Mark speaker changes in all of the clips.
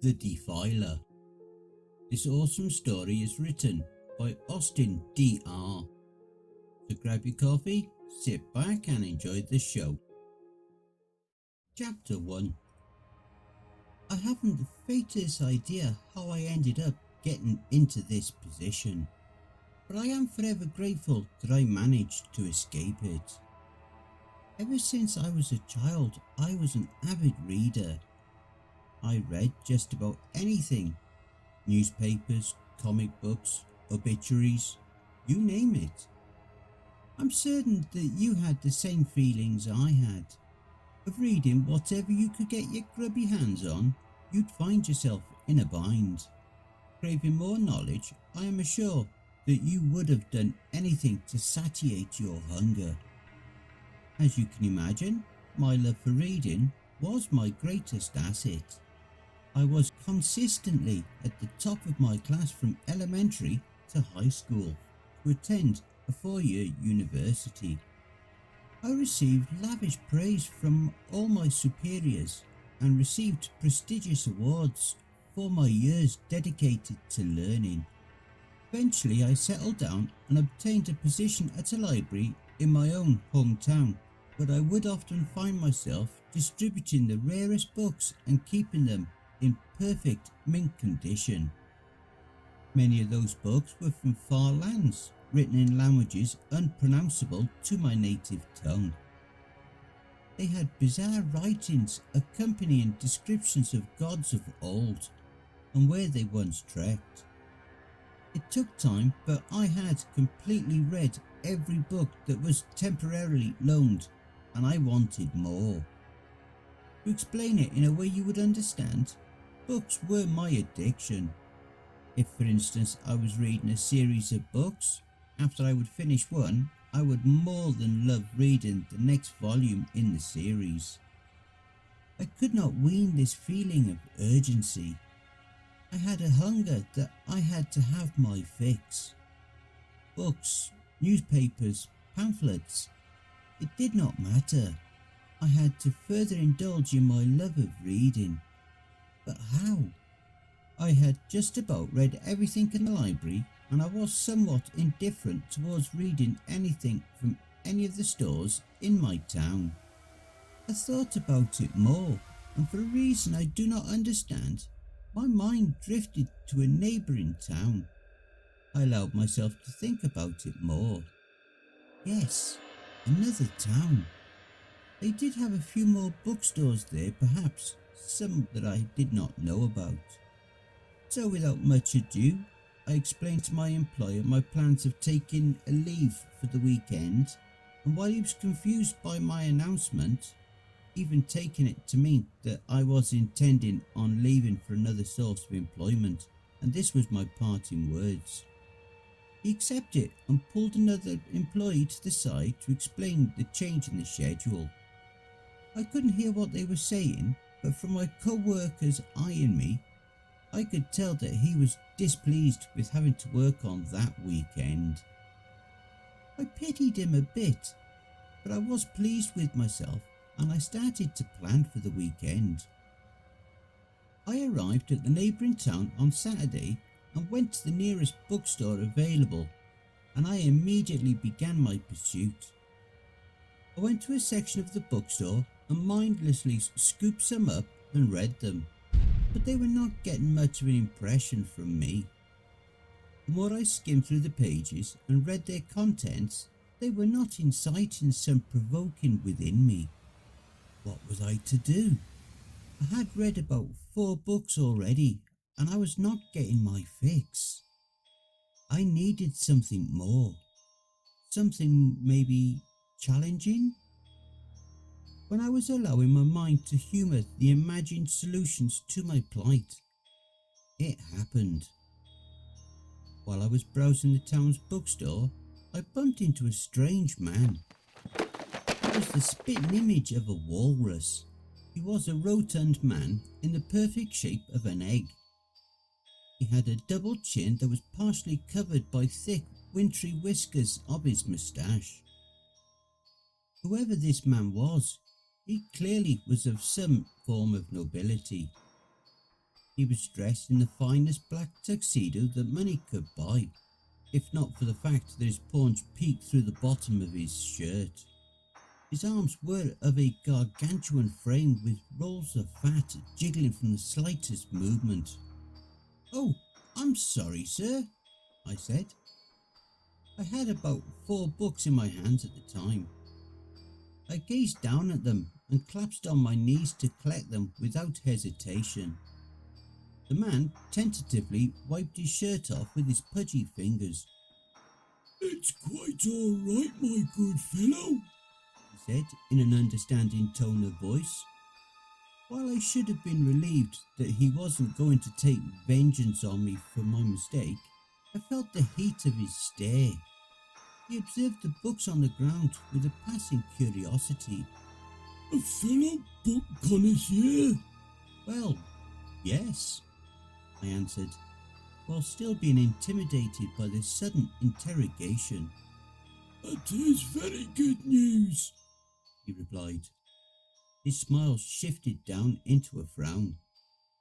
Speaker 1: The Defiler. This awesome story is written by AustinDR. So grab your coffee, sit back and enjoy the show. Chapter 1. I haven't the faintest idea how I ended up getting into this position, but I am forever grateful that I managed to escape it. Ever since I was a child, I was an avid reader. I read just about anything. Newspapers, comic books, obituaries, you name it. I'm certain that you had the same feelings I had. Of reading whatever you could get your grubby hands on, you'd find yourself in a bind. Craving more knowledge, I am sure that you would have done anything to satiate your hunger. As you can imagine, my love for reading was my greatest asset. I was consistently at the top of my class from elementary to high school to attend a 4-year university. I received lavish praise from all my superiors and received prestigious awards for my years dedicated to learning. Eventually I settled down and obtained a position at a library in my own hometown, but I would often find myself distributing the rarest books and keeping them in perfect mint condition. Many of those books were from far lands, written in languages unpronounceable to my native tongue. They had bizarre writings accompanying descriptions of gods of old and where they once trekked. It took time, but I had completely read every book that was temporarily loaned, and I wanted more. To explain it in a way you would understand, books were my addiction. If, for instance, I was reading a series of books, after I would finish one, I would more than love reading the next volume in the series. I could not wean this feeling of urgency. I had a hunger that I had to have my fix. Books, newspapers, pamphlets, it did not matter. I had to further indulge in my love of reading. But how? I had just about read everything in the library, and I was somewhat indifferent towards reading anything from any of the stores in my town. I thought about it more, and for a reason I do not understand, my mind drifted to a neighbouring town. I allowed myself to think about it more. Yes, another town. They did have a few more bookstores there, perhaps some that I did not know about. So without much ado, I explained to my employer my plans of taking a leave for the weekend, and while he was confused by my announcement, even taking it to mean that I was intending on leaving for another source of employment, and this was my parting words. He accepted and pulled another employee to the side to explain the change in the schedule. I couldn't hear what they were saying, but from my co-workers eyeing me, I could tell that he was displeased with having to work on that weekend. I pitied him a bit, but I was pleased with myself and I started to plan for the weekend. I arrived at the neighbouring town on Saturday and went to the nearest bookstore available, and I immediately began my pursuit. I went to a section of the bookstore and mindlessly scooped some up and read them, but they were not getting much of an impression from me. The more I skimmed through the pages and read their contents, they were not inciting some provoking within me. What was I to do? I had read about 4 books already, and I was not getting my fix. I needed something more, something maybe challenging. When I was allowing my mind to humour the imagined solutions to my plight, it happened. While I was browsing the town's bookstore, I bumped into a strange man. He was the spitting image of a walrus. He was a rotund man in the perfect shape of an egg. He had a double chin that was partially covered by thick, wintry whiskers of his moustache. Whoever this man was, he clearly was of some form of nobility. He was dressed in the finest black tuxedo that money could buy, if not for the fact that his paunch peeked through the bottom of his shirt. His arms were of a gargantuan frame with rolls of fat jiggling from the slightest movement. "Oh, I'm sorry, sir," I said. I had about 4 books in my hands at the time. I gazed down at them and collapsed on my knees to collect them without hesitation. The man tentatively wiped his shirt off with his pudgy fingers. "It's quite all right, my good fellow," he said in an understanding tone of voice. While I should have been relieved that he wasn't going to take vengeance on me for my mistake, I felt the heat of his stare. He observed the books on the ground with a passing curiosity. "A fellow book connoisseur?" "Well, yes," I answered, while still being intimidated by the sudden interrogation. "That is very good news," he replied. His smile shifted down into a frown.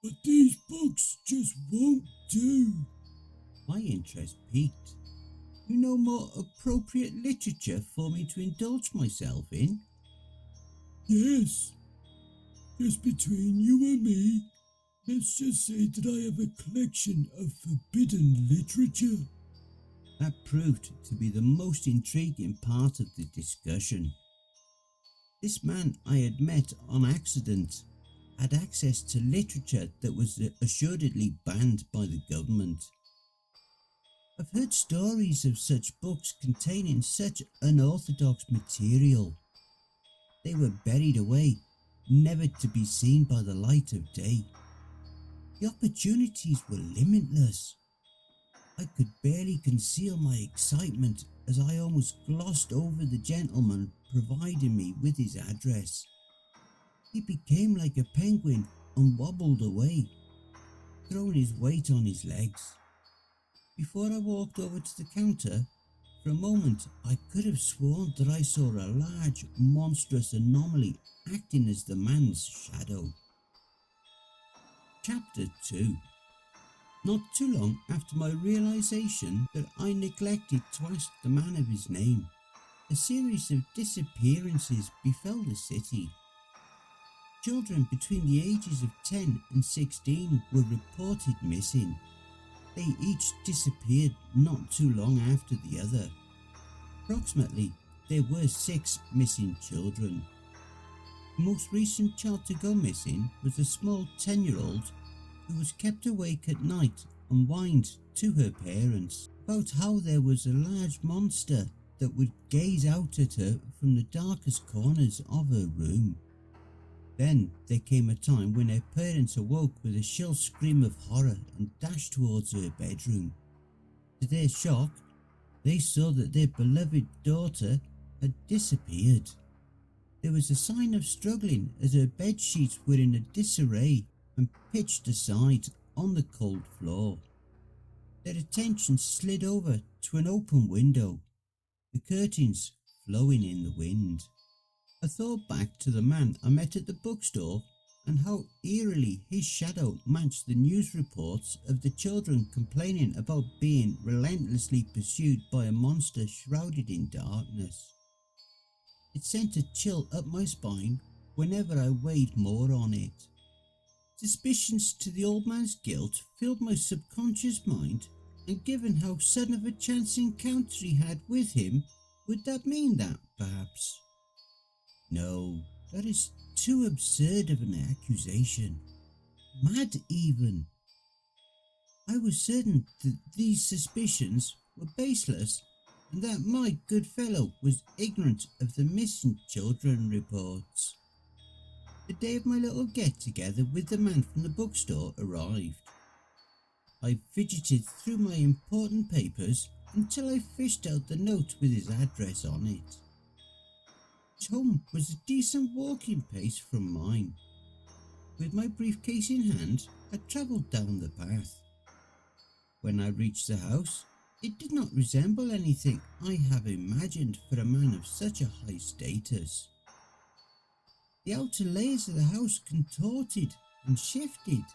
Speaker 1: "But these books just won't do." My interest peaked. "You know more appropriate literature for me to indulge myself in?" "Yes. Just between you and me, let's just say that I have a collection of forbidden literature." That proved to be the most intriguing part of the discussion. This man I had met on accident had access to literature that was assuredly banned by the government. I've heard stories of such books containing such unorthodox material. They were buried away, never to be seen by the light of day. The opportunities were limitless. I could barely conceal my excitement as I almost glossed over the gentleman providing me with his address. He became like a penguin and wobbled away, throwing his weight on his legs. Before I walked over to the counter, for a moment I could have sworn that I saw a large, monstrous anomaly acting as the man's shadow. Chapter 2. Not too long after my realization that I neglected to ask the man of his name, a series of disappearances befell the city. Children between the ages of 10 and 16 were reported missing. They each disappeared not too long after the other. Approximately, there were 6 missing children. The most recent child to go missing was a small 10-year-old who was kept awake at night and whined to her parents about how there was a large monster that would gaze out at her from the darkest corners of her room. Then there came a time when her parents awoke with a shrill scream of horror and dashed towards her bedroom. To their shock, they saw that their beloved daughter had disappeared. There was a sign of struggling as her bed sheets were in a disarray and pitched aside on the cold floor. Their attention slid over to an open window, the curtains flowing in the wind. I thought back to the man I met at the bookstore and how eerily his shadow matched the news reports of the children complaining about being relentlessly pursued by a monster shrouded in darkness. It sent a chill up my spine whenever I weighed more on it. Suspicions to the old man's guilt filled my subconscious mind, and given how sudden of a chance encounter he had with him, would that mean that, perhaps? No, that is too absurd of an accusation. Mad even. I was certain that these suspicions were baseless and that my good fellow was ignorant of the missing children reports. The day of my little get-together with the man from the bookstore arrived. I fidgeted through my important papers until I fished out the note with his address on it. His home was a decent walking pace from mine. With my briefcase in hand, I travelled down the path. When I reached the house, it did not resemble anything I have imagined for a man of such a high status. The outer layers of the house contorted and shifted.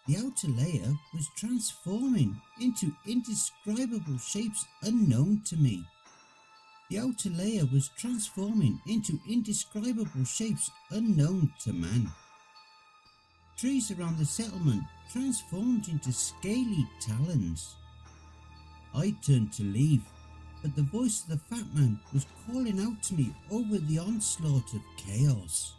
Speaker 1: The outer layer was transforming into indescribable shapes unknown to me. The outer layer was transforming into indescribable shapes unknown to man. Trees around the settlement transformed into scaly talons. I turned to leave, but the voice of the fat man was calling out to me over the onslaught of chaos.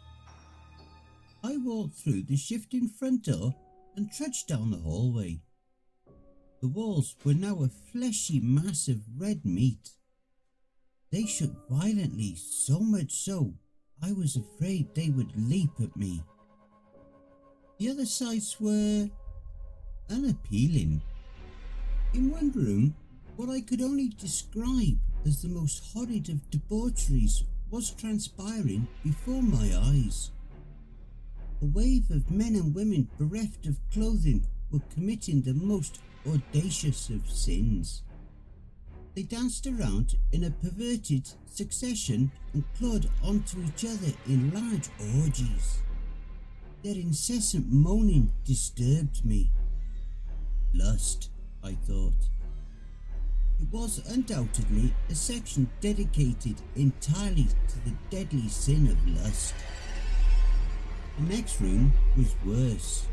Speaker 1: I walked through the shifting front door and trudged down the hallway. The walls were now a fleshy mass of red meat. They shook violently, so much so I was afraid they would leap at me. The other sides were unappealing. In one room, what I could only describe as the most horrid of debaucheries was transpiring before my eyes. A wave of men and women bereft of clothing were committing the most audacious of sins. They danced around in a perverted succession and clawed onto each other in large orgies. Their incessant moaning disturbed me. Lust, I thought. It was undoubtedly a section dedicated entirely to the deadly sin of lust. The next room was worse.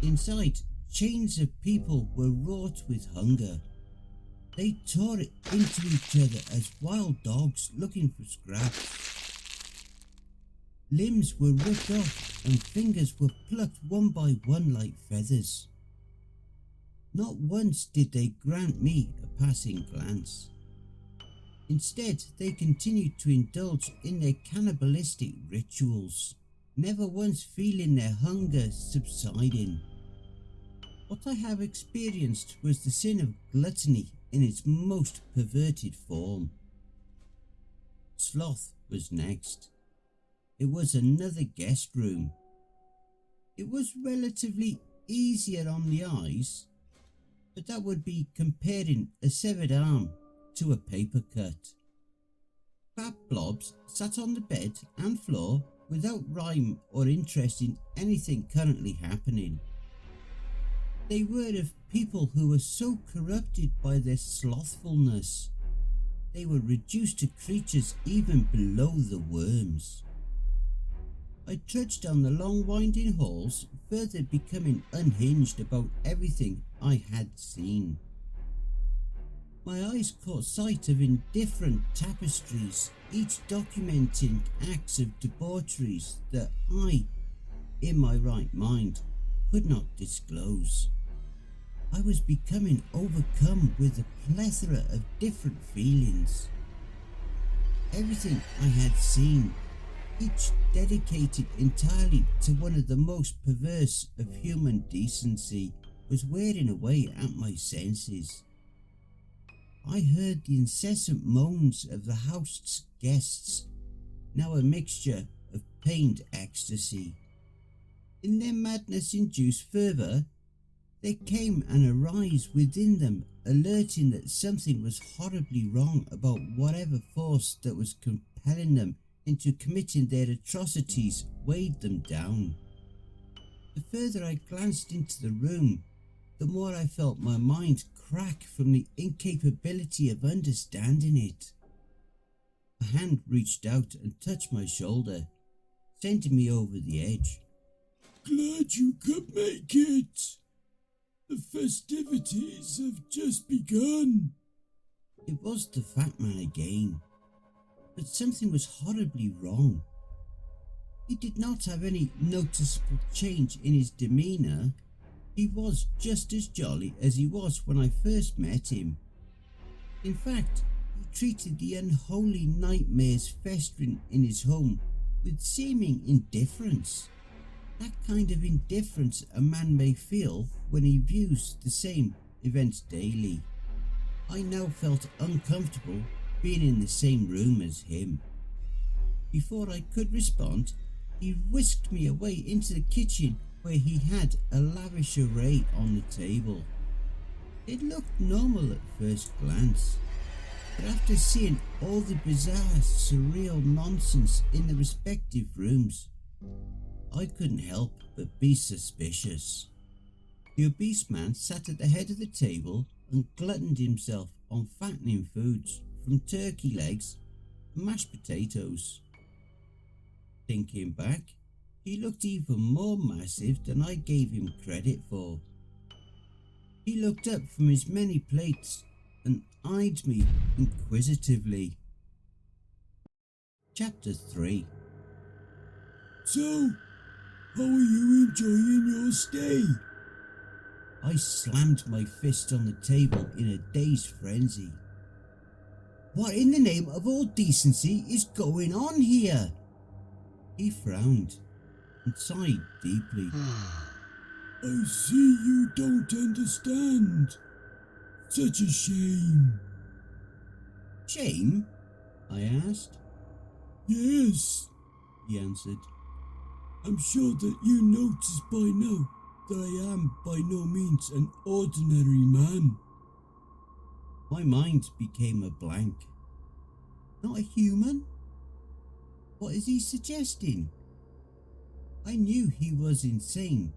Speaker 1: Inside, chains of people were wrought with hunger. They tore into each other as wild dogs looking for scraps. Limbs were ripped off and fingers were plucked one by one like feathers. Not once did they grant me a passing glance. Instead, they continued to indulge in their cannibalistic rituals, never once feeling their hunger subsiding. What I have experienced was the sin of gluttony in its most perverted form. Sloth was next. It was another guest room. It was relatively easier on the eyes, but that would be comparing a severed arm to a paper cut. Fat blobs sat on the bed and floor without rhyme or interest in anything currently happening. They were of people who were so corrupted by their slothfulness, they were reduced to creatures even below the worms. I trudged down the long winding halls, further becoming unhinged about everything I had seen. My eyes caught sight of indifferent tapestries, each documenting acts of debaucheries that I, in my right mind, could not disclose. I was becoming overcome with a plethora of different feelings. Everything I had seen, each dedicated entirely to one of the most perverse of human decency, was wearing away at my senses. I heard the incessant moans of the house's guests, now a mixture of pained ecstasy. In their madness-induced fervour, there came an arise within them, alerting that something was horribly wrong about whatever force that was compelling them into committing their atrocities weighed them down. The further I glanced into the room, the more I felt my mind crack from the incapability of understanding it. A hand reached out and touched my shoulder, sending me over the edge.
Speaker 2: Glad you could make it. The festivities have just begun.
Speaker 1: It was the fat man again, but something was horribly wrong. He did not have any noticeable change in his demeanour. He was just as jolly as he was when I first met him. In fact, he treated the unholy nightmares festering in his home with seeming indifference. That kind of indifference a man may feel when he views the same events daily. I now felt uncomfortable being in the same room as him. Before I could respond, he whisked me away into the kitchen where he had a lavish array on the table. It looked normal at first glance, but after seeing all the bizarre, surreal nonsense in the respective rooms, I couldn't help but be suspicious. The obese man sat at the head of the table and gluttoned himself on fattening foods from turkey legs and mashed potatoes. Thinking back, he looked even more massive than I gave him credit for. He looked up from his many plates and eyed me inquisitively. Chapter 3.
Speaker 2: So, how are you enjoying your stay?
Speaker 1: I slammed my fist on the table in a dazed frenzy. What in the name of all decency is going on here? He frowned and sighed deeply.
Speaker 2: I see you don't understand. Such a shame.
Speaker 1: Shame? I asked.
Speaker 2: Yes,
Speaker 1: He answered.
Speaker 2: I'm sure that you noticed by now that I am by no means an ordinary man.
Speaker 1: My mind became a blank. Not a human? What is he suggesting? I knew he was insane,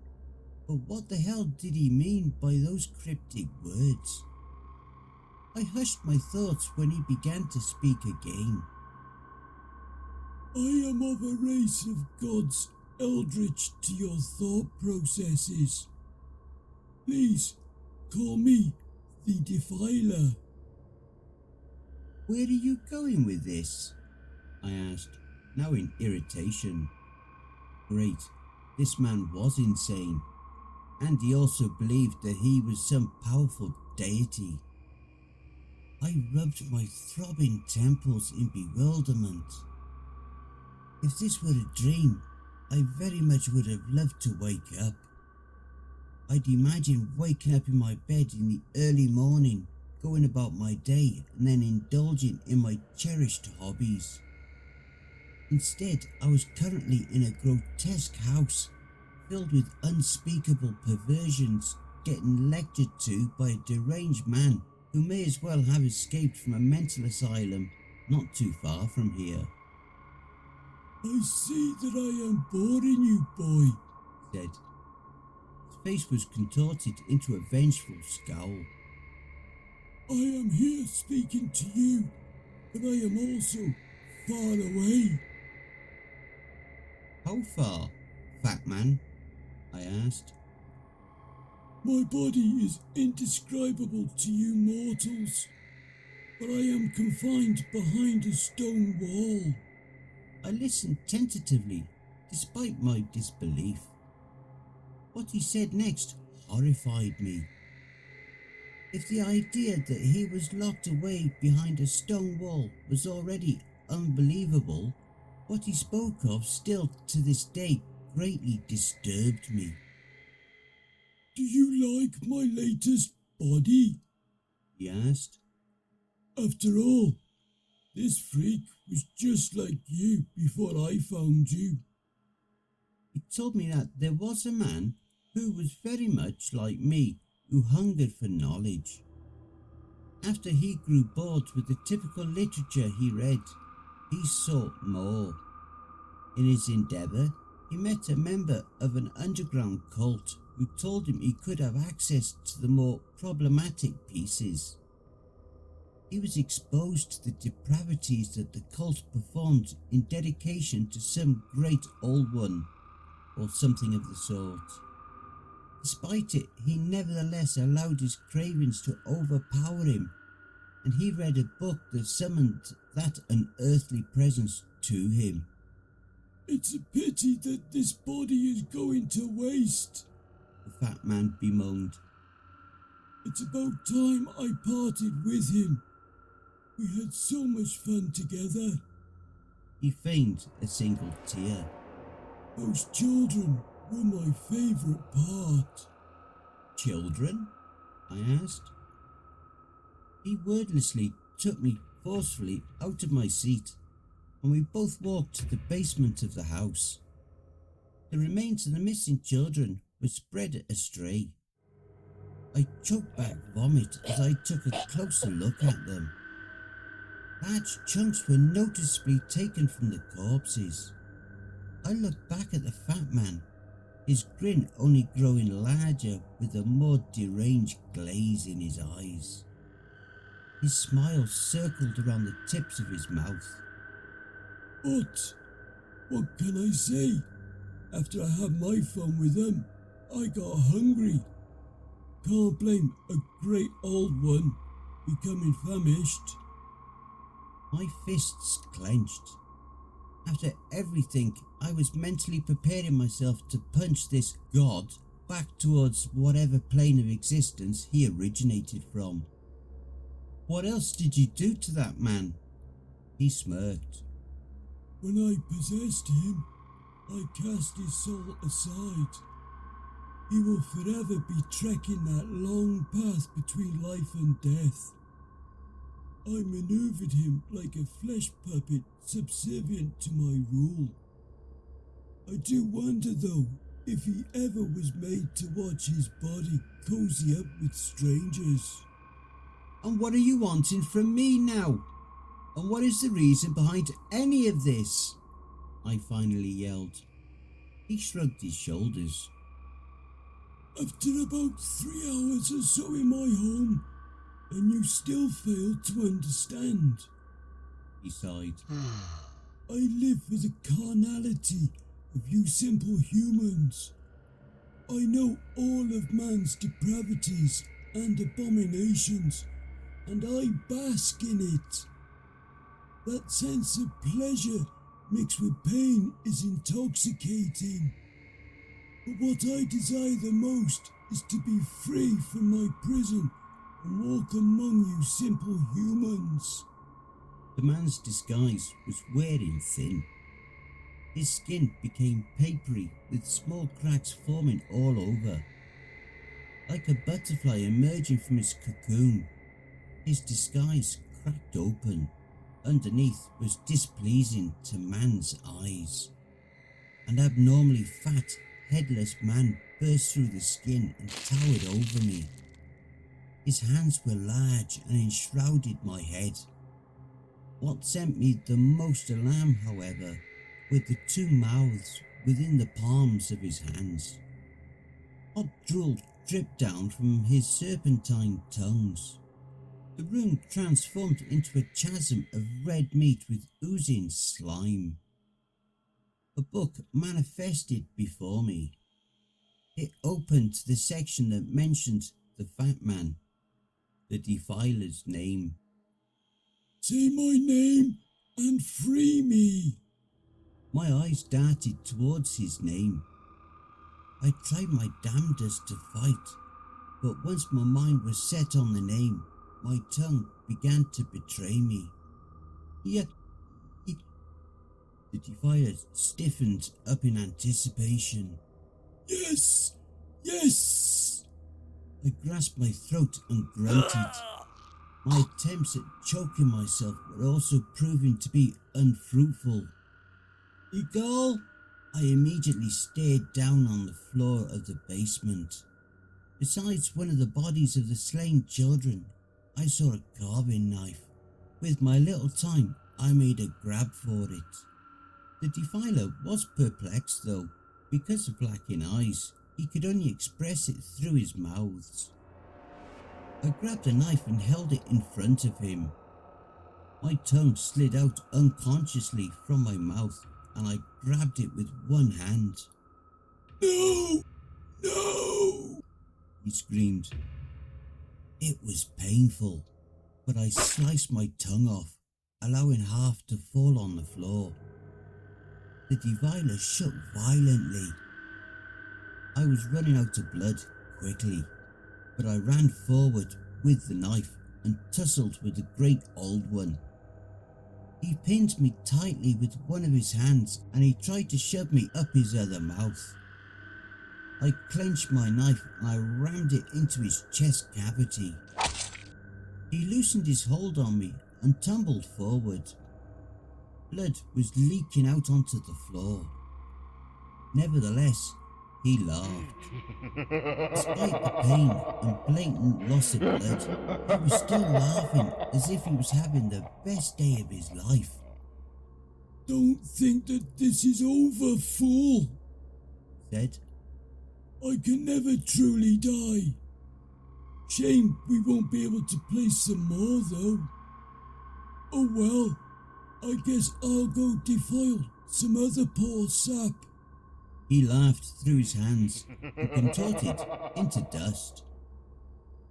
Speaker 1: but what the hell did he mean by those cryptic words? I hushed my thoughts when he began to speak again.
Speaker 2: I am of a race of gods eldritch to your thought processes. Please, call me the Defiler.
Speaker 1: Where are you going with this? I asked, now in irritation. Great, this man was insane, and he also believed that he was some powerful deity. I rubbed my throbbing temples in bewilderment. If this were a dream, I very much would have loved to wake up. I'd imagine waking up in my bed in the early morning, going about my day and then indulging in my cherished hobbies. Instead, I was currently in a grotesque house filled with unspeakable perversions, getting lectured to by a deranged man who may as well have escaped from a mental asylum not too far from here.
Speaker 2: I see that I am boring you, boy,
Speaker 1: Said. His face was contorted into a vengeful scowl.
Speaker 2: I am here speaking to you, but I am also far away.
Speaker 1: How far, fat man? I asked.
Speaker 2: My body is indescribable to you mortals, but I am confined behind a stone wall.
Speaker 1: I listened tentatively, despite my disbelief. What he said next horrified me. If the idea that he was locked away behind a stone wall was already unbelievable, what he spoke of still to this day greatly disturbed me.
Speaker 2: Do you like my latest body?
Speaker 1: He asked.
Speaker 2: After all, this freak was just like you before I found you.
Speaker 1: He told me that there was a man who was very much like me, who hungered for knowledge. After he grew bored with the typical literature he read, he sought more. In his endeavour, he met a member of an underground cult who told him he could have access to the more problematic pieces. He was exposed to the depravities that the cult performed in dedication to some great old one, or something of the sort. Despite it, he nevertheless allowed his cravings to overpower him, and he read a book that summoned that unearthly presence to him.
Speaker 2: It's a pity that this body is going to waste,
Speaker 1: The fat man bemoaned.
Speaker 2: It's about time I parted with him. We had so much fun together.
Speaker 1: He feigned a single tear.
Speaker 2: Those children were my favourite part.
Speaker 1: Children? I asked. He wordlessly took me forcefully out of my seat, and we both walked to the basement of the house. The remains of the missing children were spread astray. I choked back vomit as I took a closer look at them. Large chunks were noticeably taken from the corpses. I looked back at the fat man. his grin only growing larger with a more deranged glaze in his eyes. His smile circled around the tips of his mouth.
Speaker 2: But what can I say? After I had my fun with them, I got hungry. Can't blame a great old one becoming famished.
Speaker 1: My fists clenched. After everything, I was mentally preparing myself to punch this god back towards whatever plane of existence he originated from. What else did you do to that man? He smirked.
Speaker 2: When I possessed him, I cast his soul aside. He will forever be trekking that long path between life and death. I maneuvered him like a flesh puppet subservient to my rule. I do wonder though if he ever was made to watch his body cozy up with strangers.
Speaker 1: And what are you wanting from me now? And what is the reason behind any of this? I finally yelled. He shrugged his shoulders.
Speaker 2: After about 3 hours or so in my home, and you still fail to understand.
Speaker 1: He sighed.
Speaker 2: I live for the carnality of you simple humans. I know all of man's depravities and abominations, and I bask in it. That sense of pleasure mixed with pain is intoxicating. But what I desire the most is to be free from my prison and walk among you simple humans.
Speaker 1: The man's disguise was wearing thin. His skin became papery with small cracks forming all over. Like a butterfly emerging from its cocoon, his disguise cracked open. Underneath was displeasing to man's eyes. An abnormally fat, headless man burst through the skin and towered over me. His hands were large and enshrouded my head. What sent me the most alarm, however, were the two mouths within the palms of his hands. Hot drool dripped down from his serpentine tongues. The room transformed into a chasm of red meat with oozing slime. A book manifested before me. It opened to the section that mentioned the fat man, the Defiler's name.
Speaker 2: Say my name and free me.
Speaker 1: My eyes darted towards his name. I tried my damnedest to fight, but once my mind was set on the name, my tongue began to betray me. The Defiler stiffened up in anticipation.
Speaker 2: Yes, yes.
Speaker 1: I grasped my throat and grunted. My attempts at choking myself were also proving to be unfruitful. Eagle! I immediately stared down on the floor of the basement. Besides one of the bodies of the slain children, I saw a carving knife. With my little time, I made a grab for it. The Defiler was perplexed though. Because of lacking eyes, he could only express it through his mouths. I grabbed a knife and held it in front of him. My tongue slid out unconsciously from my mouth and I grabbed it with one hand.
Speaker 2: No! No!
Speaker 1: He screamed. It was painful, but I sliced my tongue off, allowing half to fall on the floor. The Defiler shook violently. I was running out of blood quickly, but I ran forward with the knife and tussled with the great old one. He pinned me tightly with one of his hands and he tried to shove me up his other mouth. I clenched my knife and I rammed it into his chest cavity. He loosened his hold on me and tumbled forward. Blood was leaking out onto the floor. Nevertheless, he laughed. Despite the pain and blatant loss of blood, he was still laughing as if he was having the best day of his life.
Speaker 2: Don't think that this is over, fool,
Speaker 1: Said.
Speaker 2: I can never truly die. Shame we won't be able to play some more though. Oh well, I guess I'll go defile some other poor sap.
Speaker 1: He laughed through his hands and contorted into dust.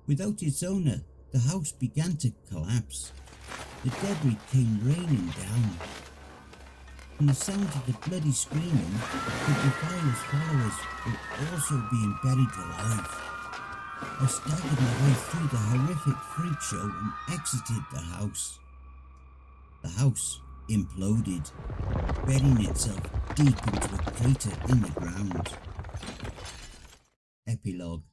Speaker 1: Without its owner, the house began to collapse. The debris came raining down. From the sound of the bloody screaming, the Defiler's followers were also being buried alive. I staggered my way through the horrific freak show and exited the house. The house imploded, burying itself deep into a crater in the ground. Epilogue.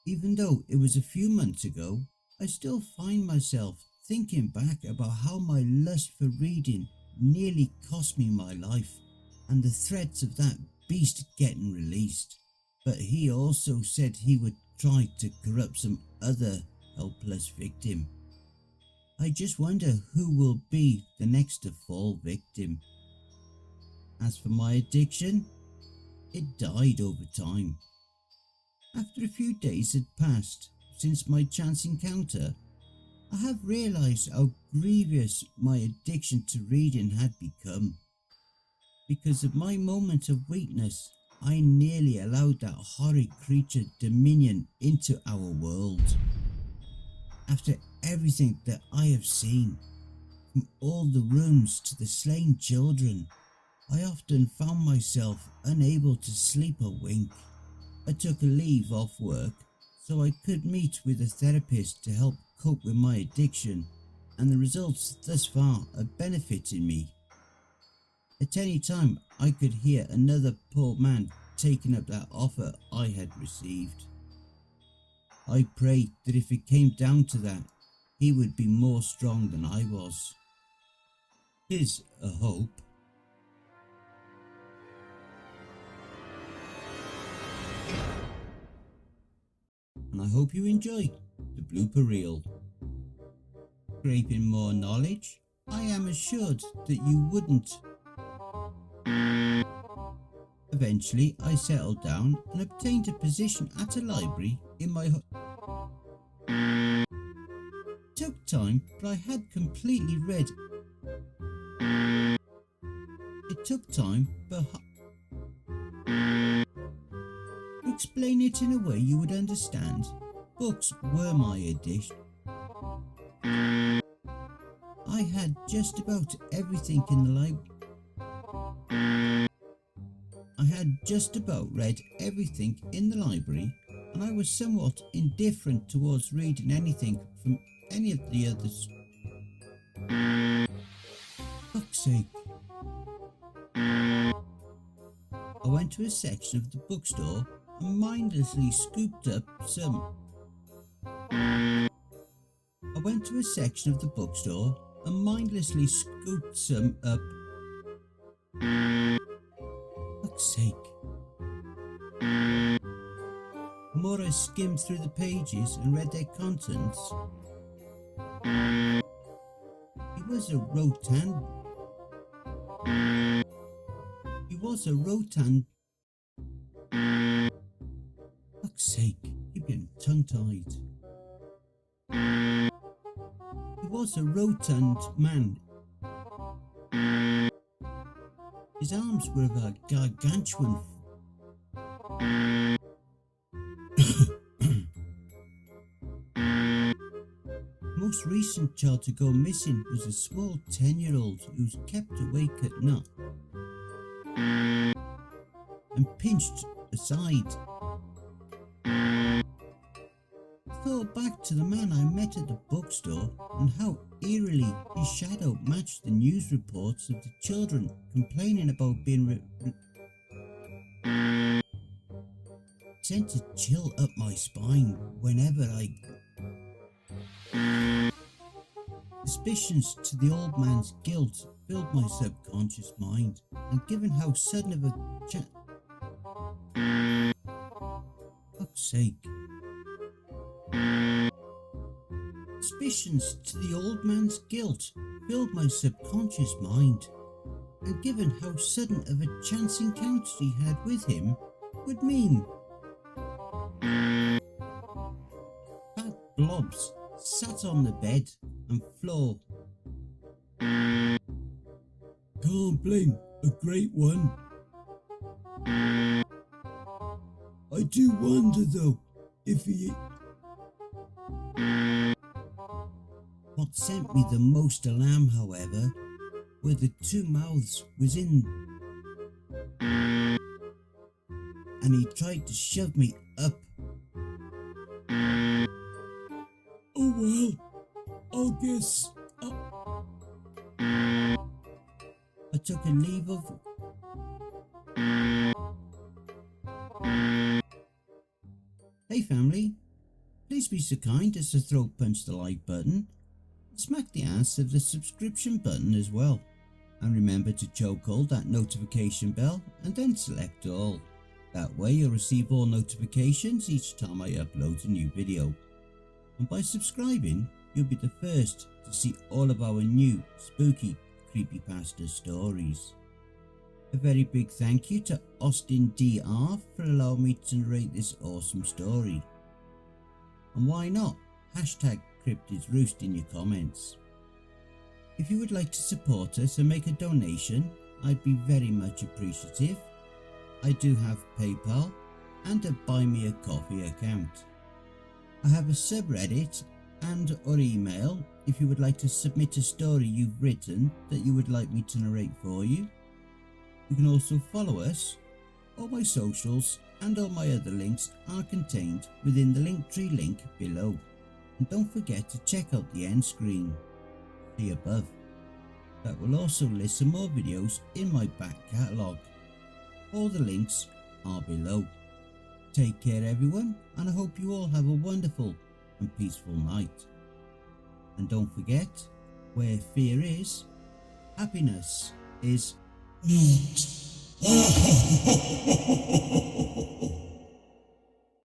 Speaker 1: Even though it was a few months ago, I still find myself thinking back about how my lust for reading nearly cost me my life, and the threats of that beast getting released. But he also said he would try to corrupt some other helpless victim. I just wonder who will be the next to fall victim. As for my addiction, it died over time. After a few days had passed since my chance encounter, I have realised how grievous my addiction to reading had become. Because of my moment of weakness, I nearly allowed that horrid creature dominion into our world. After everything that I have seen, from all the rooms to the slain children, I often found myself unable to sleep or wink. I took a leave off work so I could meet with a therapist to help cope with my addiction, and the results thus far are benefiting me. At any time I could hear another poor man taking up that offer I had received. I prayed that if it came down to that, he would be more strong than I was. Here's a hope. And I hope you enjoy the Blooper Reel. Scraping more knowledge, I am assured that you wouldn't. Eventually, I settled down and obtained a position at a library in my It took time, but I had completely read. It took time, but to explain it in a way you would understand, books were my addiction. I had just about everything in the library. I had just about read everything in the library, and I was somewhat indifferent towards reading anything from any of the others. Fuck's sake. I went to a section of the bookstore and mindlessly scooped up some. I went to a section of the bookstore and mindlessly scooped some up. Fuck's sake. The more I skimmed through the pages and read their contents, he was a rotan. Fuck's sake, keep getting tongue-tied. He was a rotund man. His arms were of a gargantuan. Most recent child to go missing was a small 10-year-old who was kept awake at night and pinched aside. I thought back to the man I met at the bookstore and how eerily his shadow matched the news reports of the children complaining about being sent a chill up my spine whenever Suspicions to the old man's guilt filled my subconscious mind, and given how sudden of a fuck's sake. Suspicions to the old man's guilt filled my subconscious mind, and given how sudden of a chance encounter he had with him, would mean fat blobs sat on the bed and floor.
Speaker 2: Can't blame a great one. I do wonder though, if he...
Speaker 1: What sent me the most alarm, however, were the two mouths was in, and he tried to shove me up.
Speaker 2: Oh well, I'll guess...
Speaker 1: I took a leave of... Hey family, please be so kind as to throat punch the like button, smack the ass of the subscription button as well, and remember to chokehold that notification bell and then select all. That way you'll receive all notifications each time I upload a new video, and by subscribing you'll be the first to see all of our new spooky creepypasta stories. A very big thank you to AustinDR for allowing me to narrate this awesome story. And why not hashtag Cryptids Roost in your comments. If you would like to support us and make a donation, I'd be very much appreciative. I do have PayPal and a Buy Me a Coffee account. I have a subreddit and or email if you would like to submit a story you've written that you would like me to narrate for you. You can also follow us. All my socials and all my other links are contained within the Linktree link below. And don't forget to check out the end screen, see above. That will also list some more videos in my back catalogue. All the links are below. Take care everyone, and I hope you all have a wonderful and peaceful night. And don't forget, where fear is, happiness is
Speaker 2: not.